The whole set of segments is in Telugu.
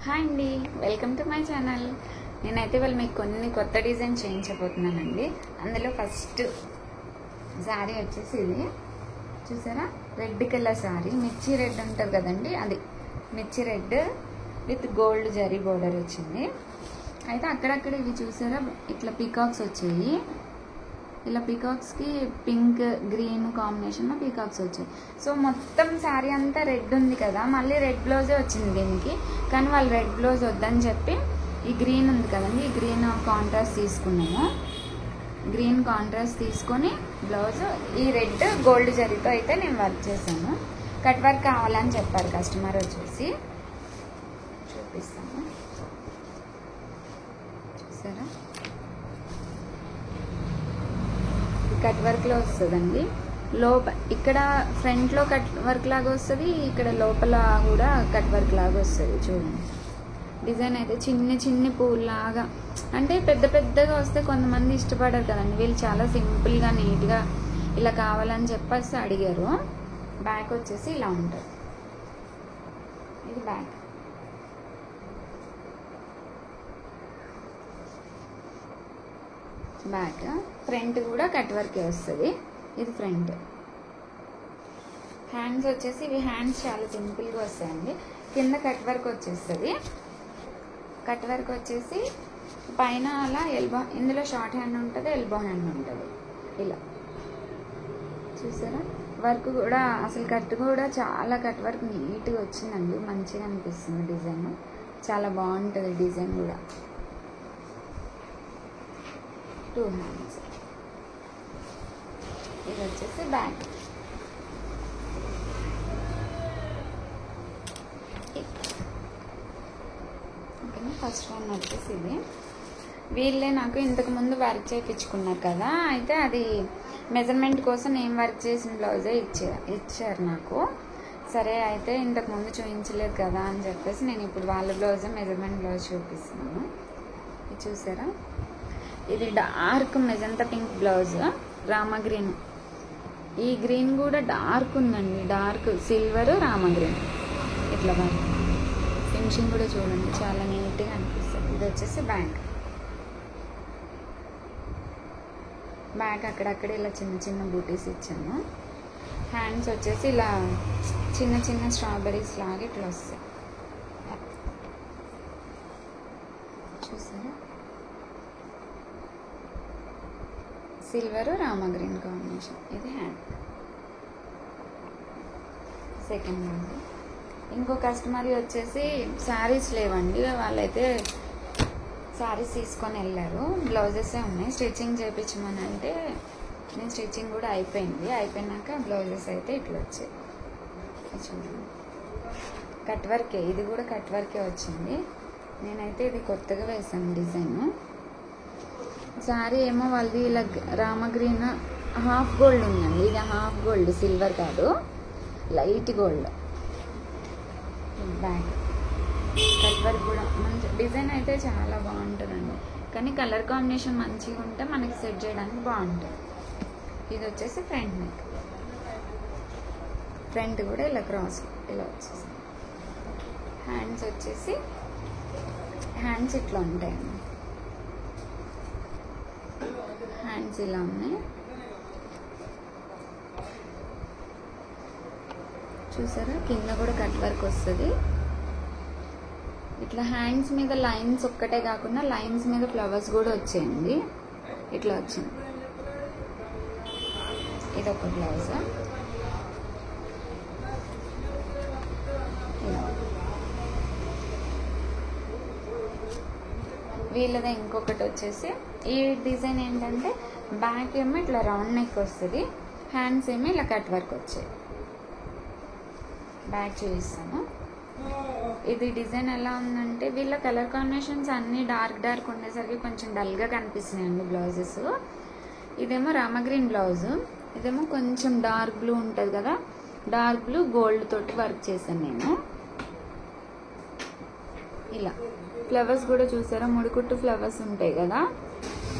హాయ్ అండి, వెల్కమ్ టు మై ఛానల్. నేనైతే వాళ్ళు మీకు కొన్ని కొత్త డిజైన్ చేయించబోతున్నానండి. అందులో ఫస్ట్ శారీ వచ్చేసి ఇది చూసారా, రెడ్ కలర్ శారీ, మిర్చి రెడ్ ఉంటుంది కదండి, అది మిర్చి red with gold zari border వచ్చింది. అయితే అక్కడక్కడ ఇవి చూసారా, ఇట్లా పీకాక్స్ వచ్చాయి. ఇలా పీకాక్స్కి పింక్ గ్రీన్ కాంబినేషన్లో పీకాక్స్ వచ్చాయి. సో మొత్తం శారీ అంతా రెడ్ ఉంది కదా, మళ్ళీ రెడ్ బ్లౌజే వచ్చింది దీనికి. కానీ వాళ్ళు రెడ్ బ్లౌజ్ వద్దని చెప్పి ఈ గ్రీన్ ఉంది కదండి, ఈ గ్రీన్ కాంట్రాస్ట్ తీసుకున్నాము. గ్రీన్ కాంట్రాస్ట్ తీసుకొని బ్లౌజ్ ఈ రెడ్ గోల్డ్ జరీతో అయితే నేను వర్క్ చేశాను. కట్ వర్క్ కావాలని చెప్పారు కస్టమర్ వచ్చేసి. చూపిస్తాను చూసారా, కట్ వర్క్లో వస్తుందండి. ఇక్కడ ఫ్రంట్లో కట్ వర్క్ లాగా వస్తుంది, ఇక్కడ లోపల కూడా కట్ వర్క్ లాగా వస్తుంది. చూడండి, డిజైన్ అయితే చిన్ని చిన్ని పూల్లాగా, అంటే పెద్ద పెద్దగా వస్తే కొంతమంది ఇష్టపడరు కదండి. వీళ్ళు చాలా సింపుల్గా నీట్గా ఇలా కావాలని చెప్పేసి అడిగారు. బ్యాక్ వచ్చేసి ఇలా ఉంటుంది, ఇది బ్యాక్. బ్యాక్ ఫ్రంట్ కూడా కట్ వర్కే వస్తుంది, ఇది ఫ్రంట్. హ్యాండ్స్ వచ్చేసి ఇవి హ్యాండ్స్ చాలా సింపుల్గా వస్తాయండి. కింద కట్ వర్క్ వచ్చేస్తుంది. కట్ వర్క్ వచ్చేసి పైన అలా ఎల్బో, ఇందులో షార్ట్ హ్యాండ్ ఉంటుంది, ఎల్బో హ్యాండ్ ఉంటుంది. ఇలా చూసారా, వర్క్ కూడా అసలు కట్ కూడా చాలా కట్ వర్క్ నీట్గా వచ్చిందండి. మంచిగా అనిపిస్తుంది డిజైన్, చాలా బాగుంటుంది డిజైన్ కూడా. 2 హ్యాండ్స్. ఇది వచ్చేసి బ్యాక్. ఓకేనా, ఫస్ట్ వన్ వచ్చేసి ఇది. వీళ్ళే నాకు ఇంతకుముందు వర్క్ చేయించుకున్నారు కదా, అయితే అది మెజర్మెంట్ కోసం నేను వర్క్ చేసిన బ్లౌజే ఇచ్చారు నాకు. సరే అయితే ఇంతకుముందు చూపించలేదు కదా అని చెప్పేసి నేను ఇప్పుడు వాళ్ళ బ్లౌజే మెజర్మెంట్ బ్లౌజ్ చూపిస్తున్నాను. ఇది చూసారా, ఇది dark magenta pink blouse, Rama green. ఈ గ్రీన్ కూడా డార్క్ ఉందండి, డార్క్ సిల్వర్ రామా గ్రీన్. ఇట్లా వర్క్ ఫినిషింగ్ కూడా చూడండి, చాలా నీట్గా అనిపిస్తుంది. ఇది వచ్చేసి బ్యాక్. బ్యాక్ అక్కడక్కడ ఇలా చిన్న చిన్న బూటీస్ ఇచ్చాను. హ్యాండ్స్ వచ్చేసి ఇలా చిన్న చిన్న స్ట్రాబెర్రీస్ లాగా ఇట్లా వస్తాయి. చూసారా, సిల్వర్ రామా గ్రీన్ కాంబినేషన్. ఇది హ్యాండ్. Second hand. ఇంకో కస్టమర్ వచ్చేసి శారీస్ లేవండి, వాళ్ళైతే శారీస్ తీసుకొని వెళ్ళారు. బ్లౌజెసే ఉన్నాయి, స్టిచ్చింగ్ చేయించమని అంటే నేను స్టిచ్చింగ్ కూడా అయిపోయింది. అయిపోయినాక బ్లౌజెస్ అయితే ఇట్లా వచ్చాయి. చూడండి, కట్ వర్కే, ఇది కూడా కట్ వర్కే వచ్చింది. నేనైతే ఇది కొత్తగా వేసాను డిజైన్. శారీ ఏమో వాళ్ళది ఇలా రామా గ్రీన్ హాఫ్ గోల్డ్ ఉందండి, ఇది హాఫ్ గోల్డ్, సిల్వర్ కాదు, light gold. Back cut work కూడా మంచి డిజైన్ అయితే చాలా బాగుంటుందండి. కానీ కలర్ కాంబినేషన్ మంచిగా ఉంటే మనకి సెట్ చేయడానికి బాగుంటుంది. ఇది వచ్చేసి ఫ్రంట్ నెక్. ఫ్రంట్ కూడా ఇలా క్రాస్ ఇలా వచ్చేసి. హ్యాండ్స్ వచ్చేసి హ్యాండ్స్ ఇట్లా ఉంటాయండి, హ్యాండ్స్ ఇలా ఉన్నాయి. చూసారా, కింద కూడా కట్ వర్క్ వస్తుంది. ఇట్లా హ్యాండ్స్ మీద లైన్స్ ఒక్కటే కాకుండా లైన్స్ మీద ఫ్లవర్స్ కూడా వచ్చాయండి, ఇట్లా వచ్చింది. ఇది ఒక బ్లౌజ్. వీళ్ళదే ఇంకొకటి వచ్చేసి, ఈ డిజైన్ ఏంటంటే బ్యాక్ ఏమో ఇట్లా రౌండ్ నెక్ వస్తుంది, హ్యాండ్స్ ఏమో ఇలా కట్ వర్క్ వచ్చాయి. బ్యాక్ చూపిస్తాను. ఇది డిజైన్ ఎలా ఉందంటే, వీళ్ళ కలర్ కాంబినేషన్స్ అన్నీ డార్క్ డార్క్ ఉండేసరికి కొంచెం డల్గా కనిపిస్తున్నాయండి బ్లౌజెస్. ఇదేమో రామా గ్రీన్ బ్లౌజ్, ఇదేమో కొంచెం డార్క్ బ్లూ ఉంటుంది కదా, డార్క్ బ్లూ గోల్డ్ తోటి వర్క్ చేశాను నేను. ఇలా ఫ్లవర్స్ కూడా చూసారా, ముడికుట్టు ఫ్లవర్స్ ఉంటాయి కదా,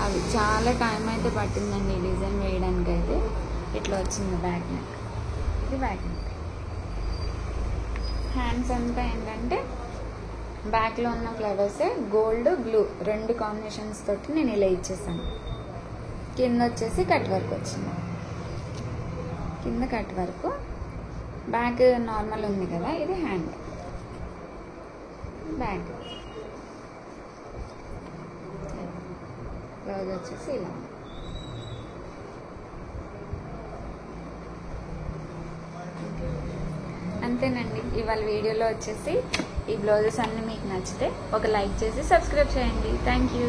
అవి చాలా టైం అయితే పట్టిందండి ఈ డిజైన్ వేయడానికి. అయితే ఇట్లా వచ్చింది బ్యాక్ నెక్. ఇది బ్యాక్ నెక్. హ్యాండ్స్ అంతా ఏంటంటే బ్యాక్లో ఉన్న ఫ్లవర్సే గోల్డ్ బ్లూ 2 కాంబినేషన్స్ తోటి నేను ఇలా ఇచ్చేసాను. కింద వచ్చేసి కట్ వర్క్ వచ్చింది. కింద కట్ వర్క్, బ్యాక్ నార్మల్ ఉంది కదా, ఇది హ్యాండ్. బ్యాక్ బ్లౌజ్ వచ్చేసి ఇలా. అంతేనండి ఇవాళ వీడియోలో వచ్చేసి ఈ బ్లౌజెస్ అన్నీ మీకు నచ్చితే ఒక లైక్ చేసి సబ్స్క్రైబ్ చేయండి. Thank you.